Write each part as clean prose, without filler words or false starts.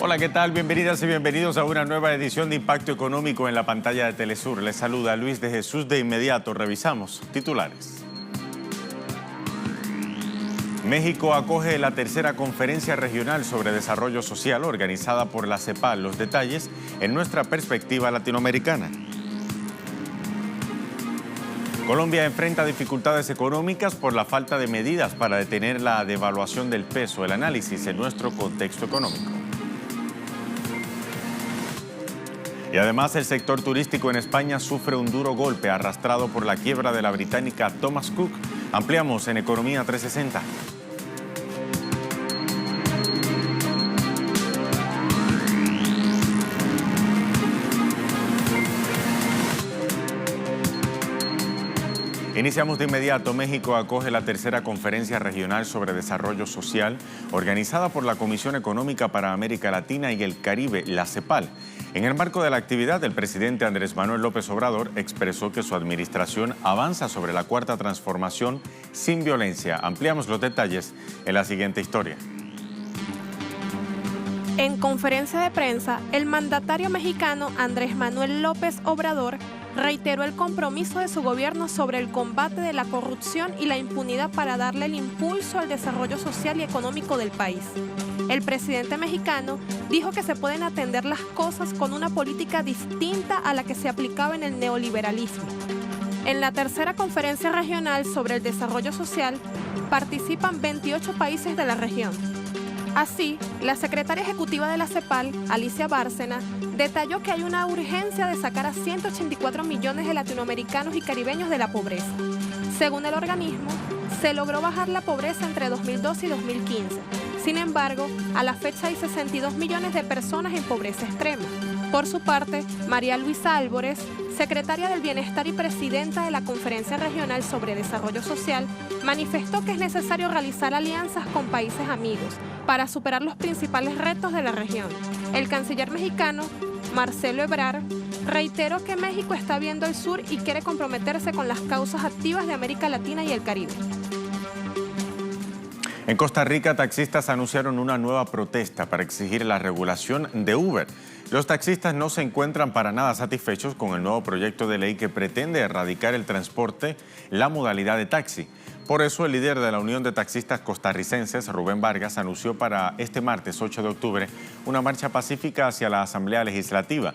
Hola, ¿qué tal? Bienvenidas y bienvenidos a una nueva edición de Impacto Económico en la pantalla de Telesur. Les saluda Luis de Jesús. De inmediato revisamos titulares. México acoge la tercera conferencia regional sobre desarrollo social organizada por la CEPAL. Los detalles en nuestra perspectiva latinoamericana. Colombia enfrenta dificultades económicas por la falta de medidas para detener la devaluación del peso. El análisis en nuestro contexto económico. Y además el sector turístico en España sufre un duro golpe arrastrado por la quiebra de la británica Thomas Cook. Ampliamos en Economía 360. Iniciamos de inmediato. México acoge la tercera conferencia regional sobre desarrollo social organizada por la Comisión Económica para América Latina y el Caribe, la CEPAL. En el marco de la actividad, el presidente Andrés Manuel López Obrador expresó que su administración avanza sobre la cuarta transformación sin violencia. Ampliamos los detalles en la siguiente historia. En conferencia de prensa, el mandatario mexicano Andrés Manuel López Obrador reiteró el compromiso de su gobierno sobre el combate de la corrupción y la impunidad para darle el impulso al desarrollo social y económico del país. El presidente mexicano dijo que se pueden atender las cosas con una política distinta a la que se aplicaba en el neoliberalismo. En la tercera conferencia regional sobre el desarrollo social participan 28 países de la región. Así, la secretaria ejecutiva de la CEPAL, Alicia Bárcena, detalló que hay una urgencia de sacar a 184 millones de latinoamericanos y caribeños de la pobreza. Según el organismo, se logró bajar la pobreza entre 2012 y 2015. Sin embargo, a la fecha hay 62 millones de personas en pobreza extrema. Por su parte, María Luisa Álvarez, secretaria del Bienestar y presidenta de la Conferencia Regional sobre Desarrollo Social, manifestó que es necesario realizar alianzas con países amigos para superar los principales retos de la región. El canciller mexicano, Marcelo Ebrard, reiteró que México está viendo el sur y quiere comprometerse con las causas activas de América Latina y el Caribe. En Costa Rica, taxistas anunciaron una nueva protesta para exigir la regulación de Uber. Los taxistas no se encuentran para nada satisfechos con el nuevo proyecto de ley que pretende erradicar el transporte, la modalidad de taxi. Por eso, el líder de la Unión de Taxistas Costarricenses, Rubén Vargas, anunció para este martes 8 de octubre una marcha pacífica hacia la Asamblea Legislativa.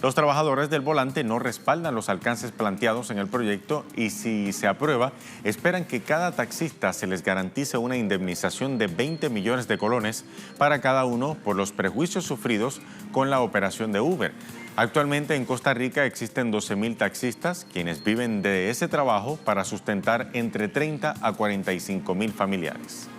Los trabajadores del volante no respaldan los alcances planteados en el proyecto y si se aprueba, esperan que cada taxista se les garantice una indemnización de 20 millones de colones para cada uno por los perjuicios sufridos con la operación de Uber. Actualmente en Costa Rica existen 12.000 taxistas quienes viven de ese trabajo para sustentar entre 30 a 45.000 familiares.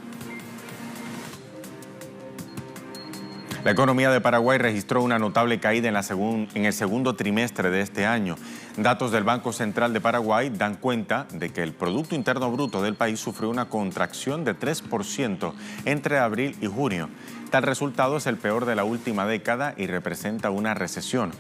La economía de Paraguay registró una notable caída en el segundo trimestre de este año. Datos del Banco Central de Paraguay dan cuenta de que el Producto Interno Bruto del país sufrió una contracción de 3% entre abril y junio. Tal resultado es el peor de la última década y representa una recesión.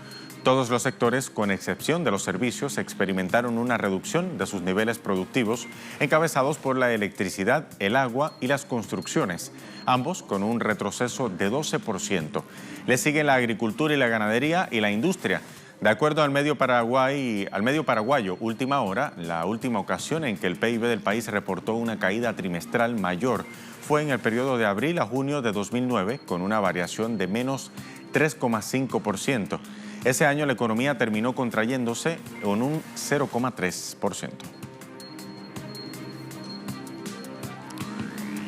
Todos los sectores, con excepción de los servicios, experimentaron una reducción de sus niveles productivos, encabezados por la electricidad, el agua y las construcciones, ambos con un retroceso de 12%. Le siguen la agricultura y la ganadería y la industria. De acuerdo al medio paraguayo Última Hora, la última ocasión en que el PIB del país reportó una caída trimestral mayor fue en el periodo de abril a junio de 2009, con una variación de menos 3,5%. Ese año la economía terminó contrayéndose en un 0,3%.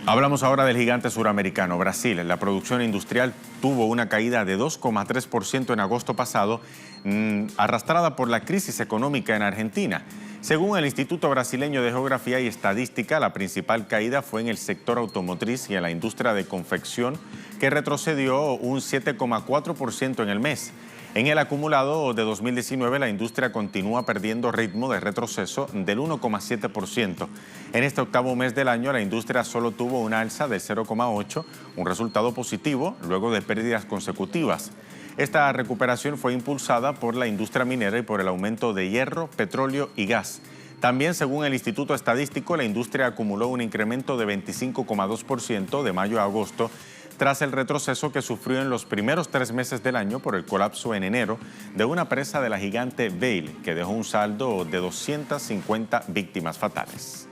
Hablamos ahora del gigante suramericano, Brasil. La producción industrial tuvo una caída de 2,3% en agosto pasado, arrastrada por la crisis económica en Argentina. Según el Instituto Brasileño de Geografía y Estadística, la principal caída fue en el sector automotriz y en la industria de confección, que retrocedió un 7,4% en el mes. En el acumulado de 2019, la industria continúa perdiendo ritmo de retroceso del 1,7%. En este octavo mes del año, la industria solo tuvo una alza del 0,8%, un resultado positivo luego de pérdidas consecutivas. Esta recuperación fue impulsada por la industria minera y por el aumento de hierro, petróleo y gas. También, según el Instituto Estadístico, la industria acumuló un incremento de 25,2% de mayo a agosto, tras el retroceso que sufrió en los primeros 3 meses del año por el colapso en enero de una presa de la gigante Vale, que dejó un saldo de 250 víctimas fatales.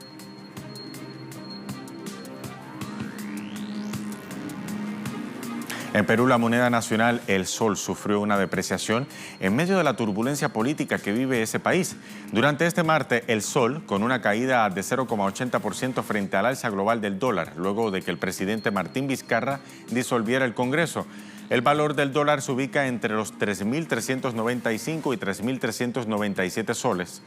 En Perú, la moneda nacional, el sol, sufrió una depreciación en medio de la turbulencia política que vive ese país. Durante este martes, el sol, con una caída de 0,80% frente al alza global del dólar, luego de que el presidente Martín Vizcarra disolviera el Congreso. El valor del dólar se ubica entre los 3.395 y 3.397 soles,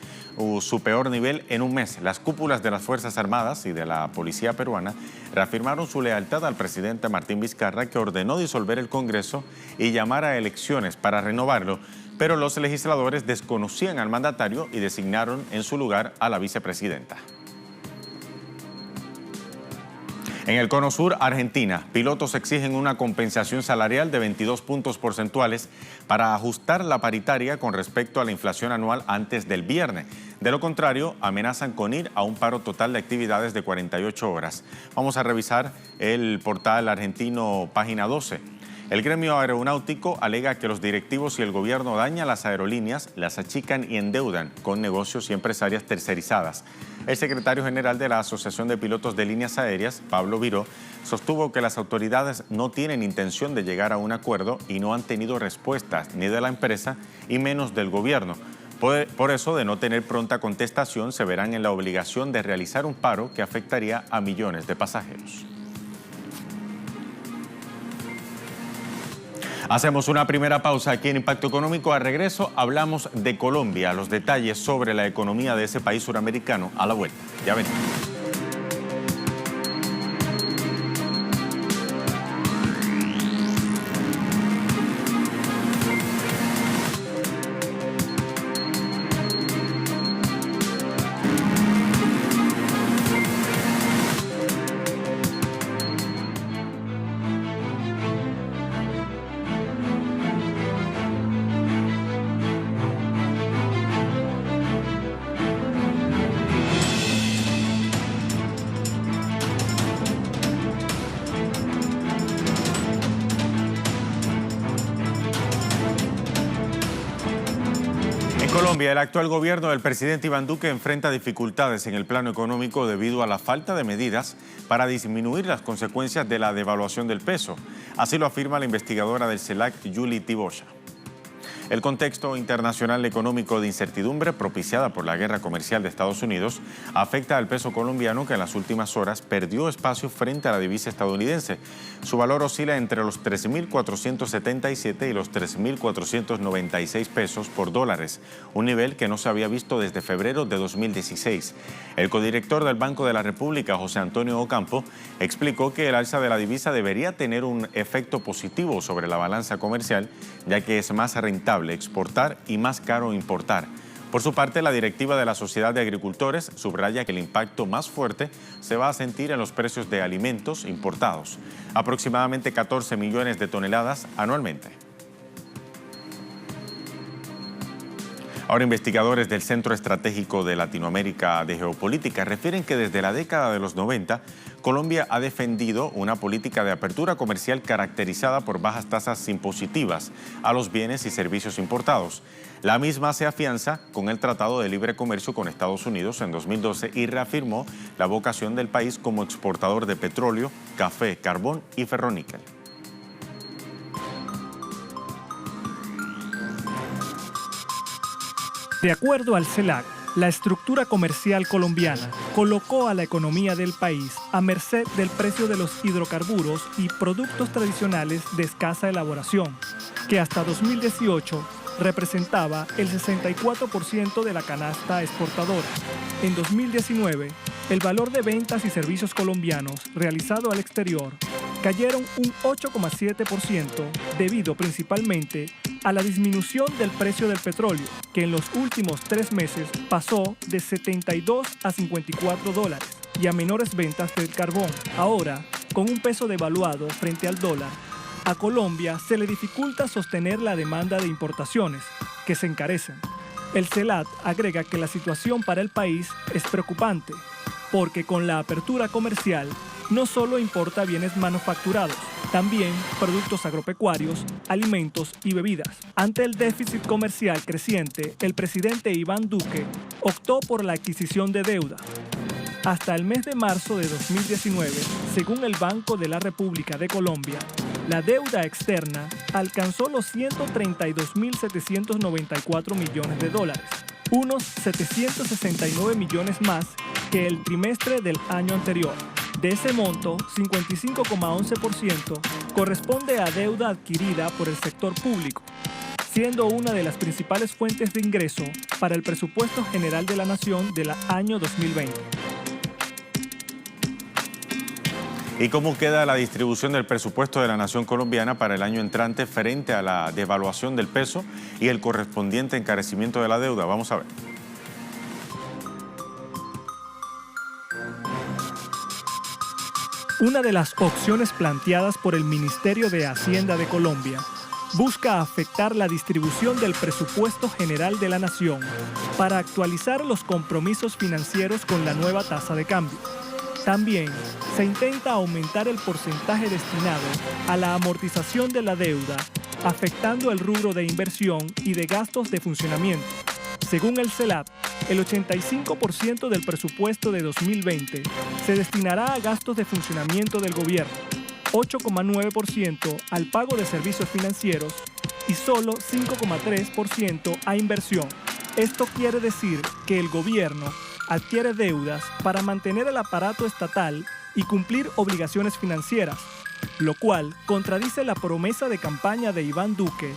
su peor nivel en un mes. Las cúpulas de las Fuerzas Armadas y de la Policía peruana reafirmaron su lealtad al presidente Martín Vizcarra, que ordenó disolver el Congreso y llamar a elecciones para renovarlo, pero los legisladores desconocían al mandatario y designaron en su lugar a la vicepresidenta. En el Cono Sur, Argentina, pilotos exigen una compensación salarial de 22 puntos porcentuales para ajustar la paritaria con respecto a la inflación anual antes del viernes. De lo contrario, amenazan con ir a un paro total de actividades de 48 horas. Vamos a revisar el portal argentino Página 12. El gremio aeronáutico alega que los directivos y el gobierno dañan las aerolíneas, las achican y endeudan con negocios y empresarias tercerizadas. El secretario general de la Asociación de Pilotos de Líneas Aéreas, Pablo Viró, sostuvo que las autoridades no tienen intención de llegar a un acuerdo y no han tenido respuestas ni de la empresa y menos del gobierno. Por eso, de no tener pronta contestación, se verán en la obligación de realizar un paro que afectaría a millones de pasajeros. Hacemos una primera pausa aquí en Impacto Económico. Al regreso hablamos de Colombia, los detalles sobre la economía de ese país suramericano a la vuelta. Ya venimos. Colombia, el actual gobierno del presidente Iván Duque enfrenta dificultades en el plano económico debido a la falta de medidas para disminuir las consecuencias de la devaluación del peso. Así lo afirma la investigadora del CELAC, Julie Tiboya. El contexto internacional económico de incertidumbre propiciada por la guerra comercial de Estados Unidos afecta al peso colombiano, que en las últimas horas perdió espacio frente a la divisa estadounidense. Su valor oscila entre los 3.477 y los 3.496 pesos por dólares, un nivel que no se había visto desde febrero de 2016. El codirector del Banco de la República, José Antonio Ocampo, explicó que el alza de la divisa debería tener un efecto positivo sobre la balanza comercial, ya que es más rentable exportar y más caro importar. Por su parte, la directiva de la Sociedad de Agricultores subraya que el impacto más fuerte se va a sentir en los precios de alimentos importados, aproximadamente 14 millones de toneladas anualmente. Ahora, investigadores del Centro Estratégico de Latinoamérica de Geopolítica refieren que desde la década de los 90, Colombia ha defendido una política de apertura comercial caracterizada por bajas tasas impositivas a los bienes y servicios importados. La misma se afianza con el Tratado de Libre Comercio con Estados Unidos en 2012 y reafirmó la vocación del país como exportador de petróleo, café, carbón y ferroníquel. De acuerdo al CELAC, la estructura comercial colombiana colocó a la economía del país a merced del precio de los hidrocarburos y productos tradicionales de escasa elaboración, que hasta 2018 representaba el 64% de la canasta exportadora. En 2019, el valor de ventas y servicios colombianos realizado al exterior cayeron un 8,7% debido principalmente a la disminución del precio del petróleo, que en los últimos 3 meses pasó de 72 a 54 dólares, y a menores ventas del carbón. Ahora, con un peso devaluado frente al dólar, a Colombia se le dificulta sostener la demanda de importaciones, que se encarecen. El CELAC agrega que la situación para el país es preocupante, porque con la apertura comercial no solo importa bienes manufacturados, También productos agropecuarios, alimentos y bebidas. Ante el déficit comercial creciente, el presidente Iván Duque optó por la adquisición de deuda. Hasta el mes de marzo de 2019, según el Banco de la República de Colombia, la deuda externa alcanzó los 132.794 millones de dólares, unos 769 millones más que el trimestre del año anterior. De ese monto, 55,11% corresponde a deuda adquirida por el sector público, siendo una de las principales fuentes de ingreso para el presupuesto general de la Nación del año 2020. ¿Y cómo queda la distribución del presupuesto de la Nación colombiana para el año entrante frente a la devaluación del peso y el correspondiente encarecimiento de la deuda? Vamos a ver. Una de las opciones planteadas por el Ministerio de Hacienda de Colombia busca afectar la distribución del presupuesto general de la Nación para actualizar los compromisos financieros con la nueva tasa de cambio. También se intenta aumentar el porcentaje destinado a la amortización de la deuda, afectando el rubro de inversión y de gastos de funcionamiento. Según el CELAC, el 85% del presupuesto de 2020 se destinará a gastos de funcionamiento del gobierno, 8,9% al pago de servicios financieros y solo 5,3% a inversión. Esto quiere decir que el gobierno adquiere deudas para mantener el aparato estatal y cumplir obligaciones financieras, lo cual contradice la promesa de campaña de Iván Duque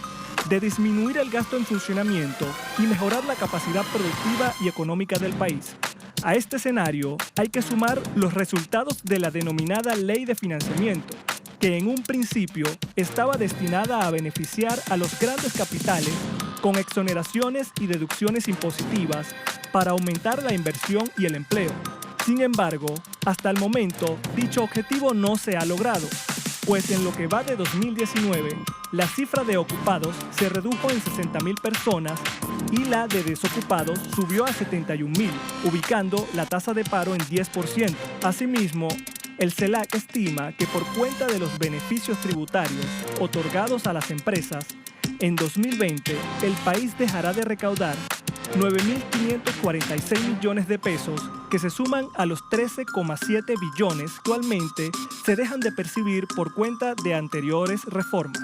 de disminuir el gasto en funcionamiento y mejorar la capacidad productiva y económica del país. A este escenario hay que sumar los resultados de la denominada Ley de Financiamiento, que en un principio estaba destinada a beneficiar a los grandes capitales con exoneraciones y deducciones impositivas para aumentar la inversión y el empleo. Sin embargo, hasta el momento, dicho objetivo no se ha logrado, pues en lo que va de 2019, la cifra de ocupados se redujo en 60.000 personas y la de desocupados subió a 71.000, ubicando la tasa de paro en 10%. Asimismo, el CELAC estima que por cuenta de los beneficios tributarios otorgados a las empresas, en 2020 el país dejará de recaudar 9.546 millones de pesos que se suman a los 13,7 billones que actualmente se dejan de percibir por cuenta de anteriores reformas.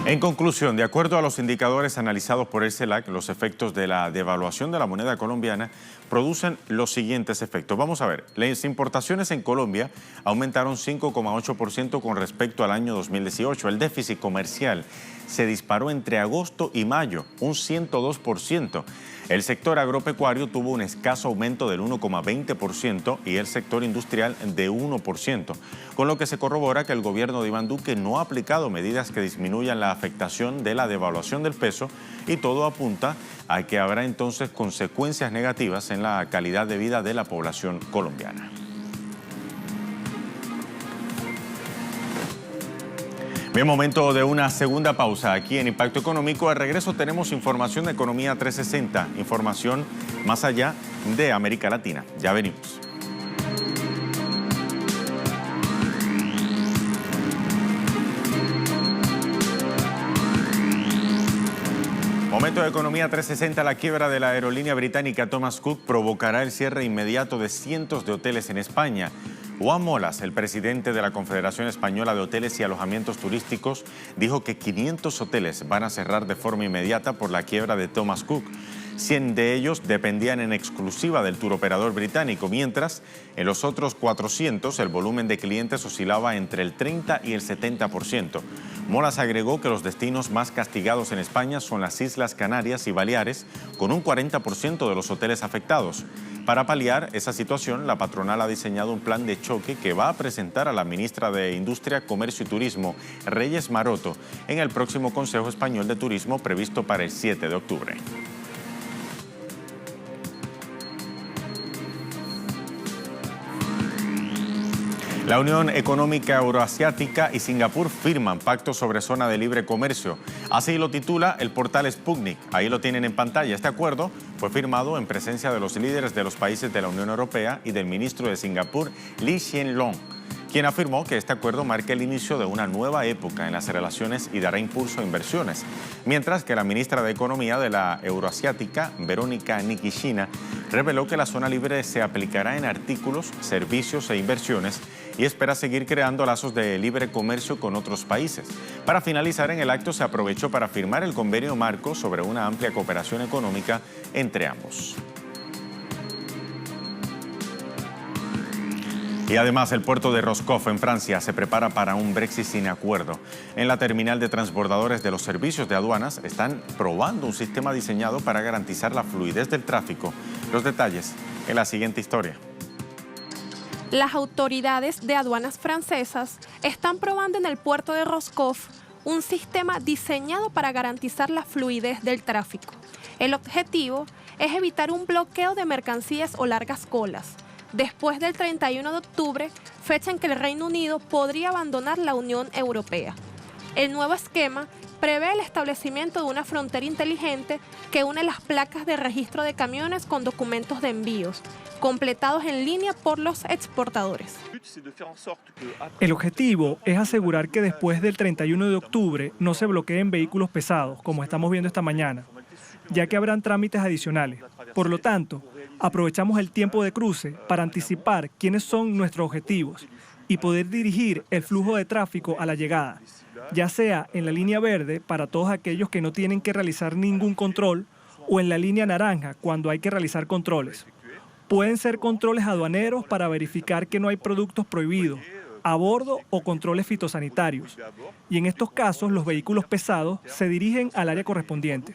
En conclusión, de acuerdo a los indicadores analizados por el CELAC, los efectos de la devaluación de la moneda colombiana producen los siguientes efectos. Vamos a ver, las importaciones en Colombia aumentaron 5,8% con respecto al año 2018. El déficit comercial se disparó entre agosto y mayo, un 102%. El sector agropecuario tuvo un escaso aumento del 1,20% y el sector industrial de 1%, con lo que se corrobora que el gobierno de Iván Duque no ha aplicado medidas que disminuyan la afectación de la devaluación del peso y todo apunta a que habrá entonces consecuencias negativas en la calidad de vida de la población colombiana. Bien, momento de una segunda pausa aquí en Impacto Económico. Al regreso tenemos información de Economía 360, información más allá de América Latina. Ya venimos. Momento de Economía 360, la quiebra de la aerolínea británica Thomas Cook provocará el cierre inmediato de cientos de hoteles en España. Juan Molas, el presidente de la Confederación Española de Hoteles y Alojamientos Turísticos, dijo que 500 hoteles van a cerrar de forma inmediata por la quiebra de Thomas Cook. 100 de ellos dependían en exclusiva del turoperador británico, mientras en los otros 400 el volumen de clientes oscilaba entre el 30 y el 70%. Molas agregó que los destinos más castigados en España son las Islas Canarias y Baleares, con un 40% de los hoteles afectados. Para paliar esa situación, la patronal ha diseñado un plan de choque que va a presentar a la ministra de Industria, Comercio y Turismo, Reyes Maroto, en el próximo Consejo Español de Turismo previsto para el 7 de octubre. La Unión Económica Euroasiática y Singapur firman pacto sobre zona de libre comercio. Así lo titula el portal Sputnik. Ahí lo tienen en pantalla. Este acuerdo fue firmado en presencia de los líderes de los países de la Unión Europea y del ministro de Singapur, Lee Hsien Loong, quien afirmó que este acuerdo marca el inicio de una nueva época en las relaciones y dará impulso a inversiones. Mientras que la ministra de Economía de la Euroasiática, Verónica Nikishina, reveló que la zona libre se aplicará en artículos, servicios e inversiones y espera seguir creando lazos de libre comercio con otros países. Para finalizar, en el acto se aprovechó para firmar el convenio marco sobre una amplia cooperación económica entre ambos. Y además, el puerto de Roscoff en Francia se prepara para un Brexit sin acuerdo. En la terminal de transbordadores de los servicios de aduanas están probando un sistema diseñado para garantizar la fluidez del tráfico. Los detalles en la siguiente historia. Las autoridades de aduanas francesas están probando en el puerto de Roscoff un sistema diseñado para garantizar la fluidez del tráfico. El objetivo es evitar un bloqueo de mercancías o largas colas, después del 31 de octubre, fecha en que el Reino Unido podría abandonar la Unión Europea. El nuevo esquema prevé el establecimiento de una frontera inteligente que une las placas de registro de camiones con documentos de envíos, completados en línea por los exportadores. El objetivo es asegurar que después del 31 de octubre no se bloqueen vehículos pesados, como estamos viendo esta mañana, ya que habrán trámites adicionales. Por lo tanto, aprovechamos el tiempo de cruce para anticipar quiénes son nuestros objetivos y poder dirigir el flujo de tráfico a la llegada, ya sea en la línea verde para todos aquellos que no tienen que realizar ningún control o en la línea naranja cuando hay que realizar controles. Pueden ser controles aduaneros para verificar que no hay productos prohibidos a bordo o controles fitosanitarios. Y en estos casos, los vehículos pesados se dirigen al área correspondiente.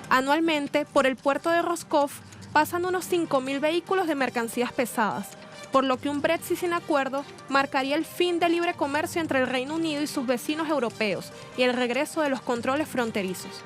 Anualmente, por el puerto de Roscoff pasan unos 5.000 vehículos de mercancías pesadas, por lo que un Brexit sin acuerdo marcaría el fin del libre comercio entre el Reino Unido y sus vecinos europeos y el regreso de los controles fronterizos.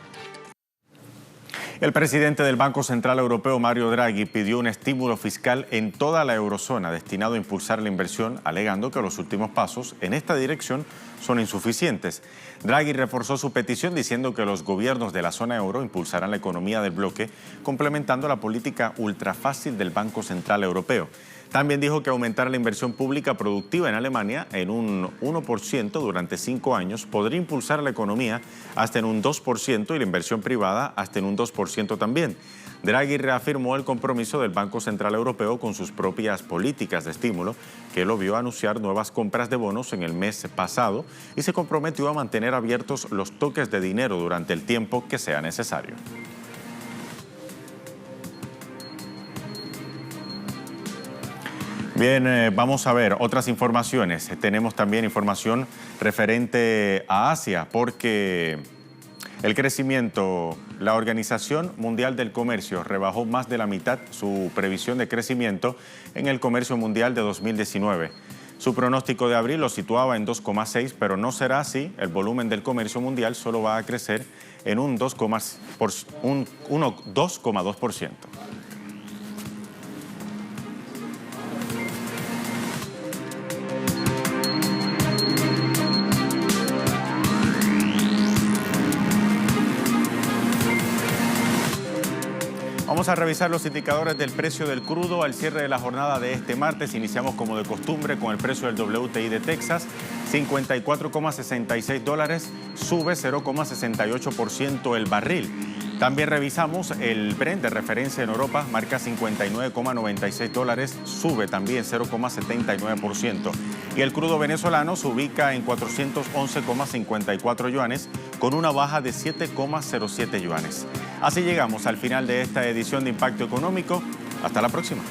El presidente del Banco Central Europeo, Mario Draghi, pidió un estímulo fiscal en toda la eurozona destinado a impulsar la inversión, alegando que los últimos pasos en esta dirección son insuficientes. Draghi reforzó su petición diciendo que los gobiernos de la zona euro impulsarán la economía del bloque, complementando la política ultra fácil del Banco Central Europeo. También dijo que aumentar la inversión pública productiva en Alemania en un 1% durante 5 años podría impulsar la economía hasta en un 2% y la inversión privada hasta en un 2% también. Draghi reafirmó el compromiso del Banco Central Europeo con sus propias políticas de estímulo, que lo vio anunciar nuevas compras de bonos en el mes pasado y se comprometió a mantener abiertos los toques de dinero durante el tiempo que sea necesario. Bien, vamos a ver otras informaciones. Tenemos también información referente a Asia, porque el crecimiento, la Organización Mundial del Comercio rebajó más de la mitad su previsión de crecimiento en el comercio mundial de 2019. Su pronóstico de abril lo situaba en 2,6, pero no será así. El volumen del comercio mundial solo va a crecer en un 2,2%. Vamos a revisar los indicadores del precio del crudo al cierre de la jornada de este martes. Iniciamos como de costumbre con el precio del WTI de Texas, $54,66, sube 0,68% el barril. También revisamos el Brent de referencia en Europa, marca $59,96, sube también 0,79%. Y el crudo venezolano se ubica en 411,54 yuanes, con una baja de 7,07 yuanes. Así llegamos al final de esta edición de Impacto Económico. Hasta la próxima.